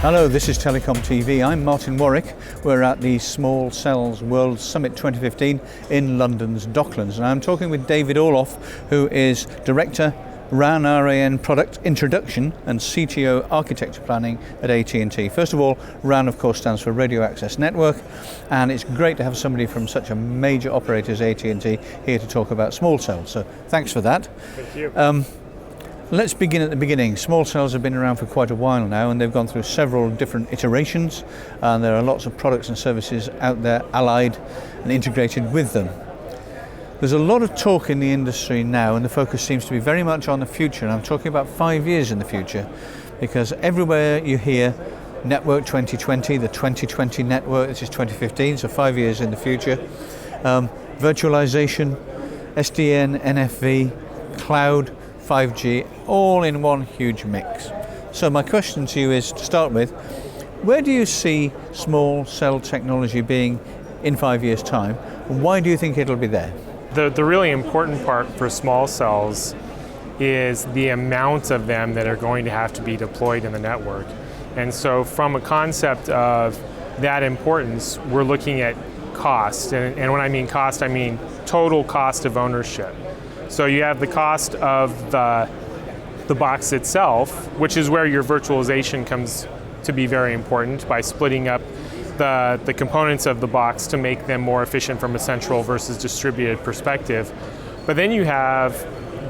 Hello, this is Telecom TV. I'm Martin Warwick. We're at the Small Cells World Summit 2015 in London's Docklands. And I'm talking with David Orloff, who is Director, RAN RAN Product Introduction and CTO Architecture Planning at AT&T. First of all, RAN of course stands for Radio Access Network, and it's great to have somebody from such a major operator as AT&T here to talk about small cells. So thanks for that. Thank you. Let's begin at the beginning. Small cells have been around for quite a while now, and they've gone through several different iterations, and there are lots of products and services out there allied and integrated with them. There's a lot of talk in the industry now, and the focus seems to be very much on the future, and I'm talking about 5 years in the future, because everywhere you hear Network 2020, the 2020 network, this is 2015, so 5 years in the future, virtualization, SDN, NFV, cloud, 5G, all in one huge mix. So my question to you is, to start with, where do you see small cell technology being in 5 years' time, and why do you think it'll be there? The really important part for small cells is the amount of them that are going to have to be deployed in the network. And so from a concept of that importance, we're looking at cost. And when I mean cost, I mean total cost of ownership. So you have the cost of the box itself, which is where your virtualization comes to be very important by splitting up the components of the box to make them more efficient from a central versus distributed perspective. But then you have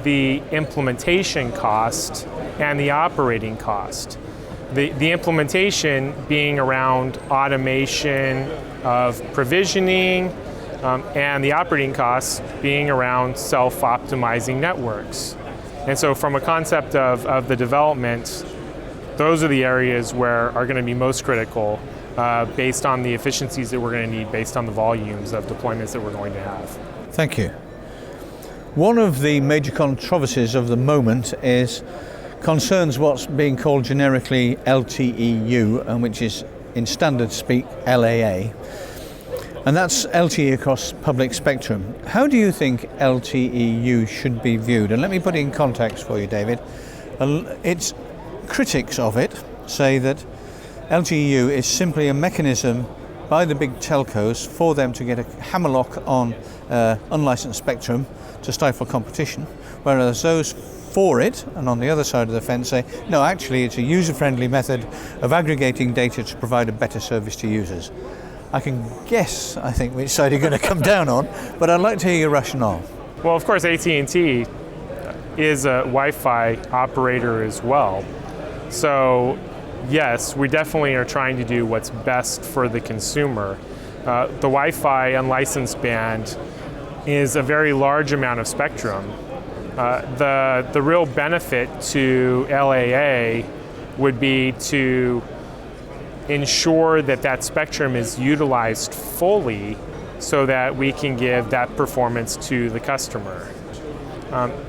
the implementation cost and the operating cost. The implementation being around automation of provisioning, and the operating costs being around self-optimizing networks. And so from a concept of the development, those are the areas where are going to be most critical based on the efficiencies that we're going to need, based on the volumes of deployments that we're going to have. Thank you. One of the major controversies of the moment concerns what's being called generically LTE-U, and which is in standard speak LAA. And that's LTE across public spectrum. How do you think LTE-U should be viewed? And let me put it in context for you, David. Its critics of it say that LTE-U is simply a mechanism by the big telcos for them to get a hammerlock on unlicensed spectrum to stifle competition, whereas those for it, and on the other side of the fence, say, no, actually it's a user-friendly method of aggregating data to provide a better service to users. I can guess, I think, which side you're going to come down on, but I'd like to hear your rationale. Well, of course, AT&T is a Wi-Fi operator as well. So, yes, we definitely are trying to do what's best for the consumer. The Wi-Fi unlicensed band is a very large amount of spectrum. The real benefit to LAA would be to ensure that spectrum is utilized fully so that we can give that performance to the customer.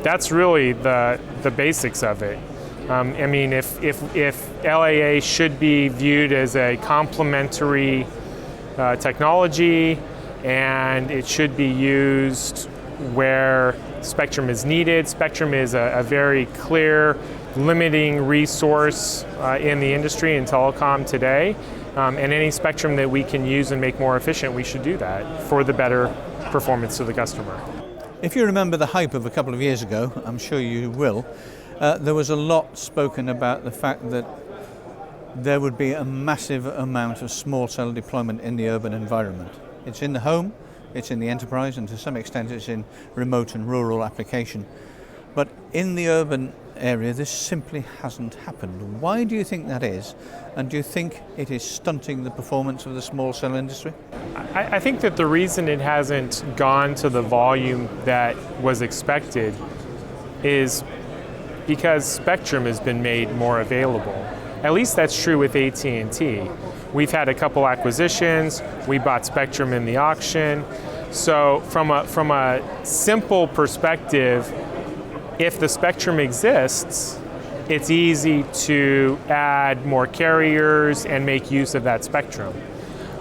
That's really the basics of it. I mean, if LAA should be viewed as a complementary technology, and it should be used where spectrum is needed. Spectrum is a very clear limiting resource in the industry in telecom today, and any spectrum that we can use and make more efficient, we should do that for the better performance to the customer. If you remember the hype of a couple of years ago, I'm sure you will, there was a lot spoken about the fact that there would be a massive amount of small cell deployment in the urban environment. It's in the home, it's in the enterprise, and to some extent it's in remote and rural application. But in the urban area, this simply hasn't happened. Why do you think that is? And do you think it is stunting the performance of the small cell industry? I think that the reason it hasn't gone to the volume that was expected is because spectrum has been made more available. At least that's true with AT&T. We've had a couple acquisitions, we bought spectrum in the auction. So from a simple perspective, if the spectrum exists, it's easy to add more carriers and make use of that spectrum.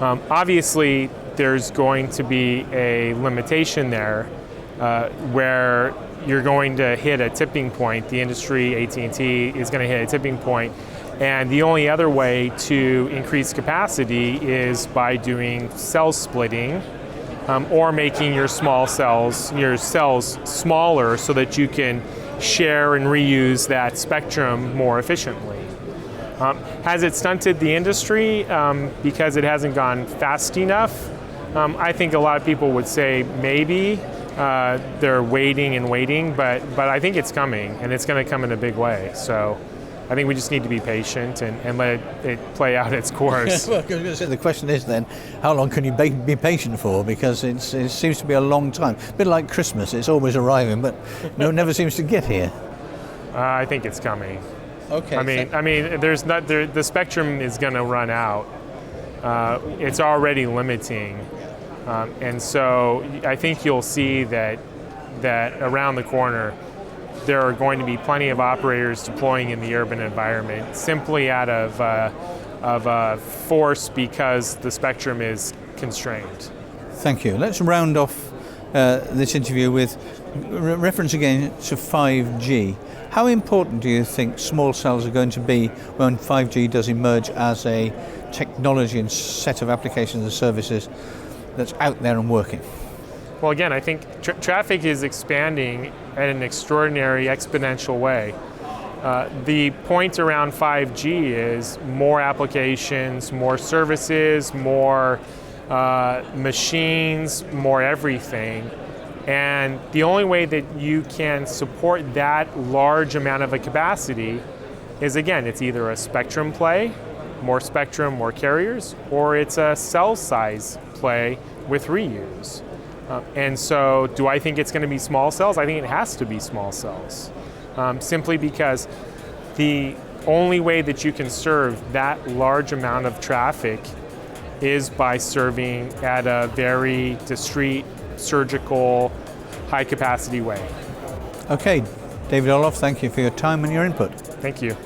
Obviously, there's going to be a limitation there where you're going to hit a tipping point. The industry, AT&T, is going to hit a tipping point And the only other way to increase capacity is by doing cell splitting, or making your cells smaller so that you can share and reuse that spectrum more efficiently. Has it stunted the industry because it hasn't gone fast enough? I think a lot of people would say maybe. They're waiting, but I think it's coming, and it's going to come in a big way. So I think we just need to be patient and let it play out its course. Well, the question is then, how long can you be patient for? Because it seems to be a long time. A bit like Christmas, it's always arriving, but no, it never seems to get here. I think it's coming. Okay. I mean, the spectrum is going to run out. It's already limiting. And so I think you'll see that around the corner there are going to be plenty of operators deploying in the urban environment simply out of force because the spectrum is constrained. Thank you. Let's round off this interview with reference again to 5G. How important do you think small cells are going to be when 5G does emerge as a technology and set of applications and services that's out there and working? Well, again, I think traffic is expanding at an extraordinary exponential way. The point around 5G is more applications, more services, more machines, more everything. And the only way that you can support that large amount of a capacity is, again, it's either a spectrum play, more spectrum, more carriers, or it's a cell size play with reuse. And so do I think it's going to be small cells? I think it has to be small cells, simply because the only way that you can serve that large amount of traffic is by serving at a very discrete, surgical, high capacity way. Okay, David Olof, thank you for your time and your input. Thank you.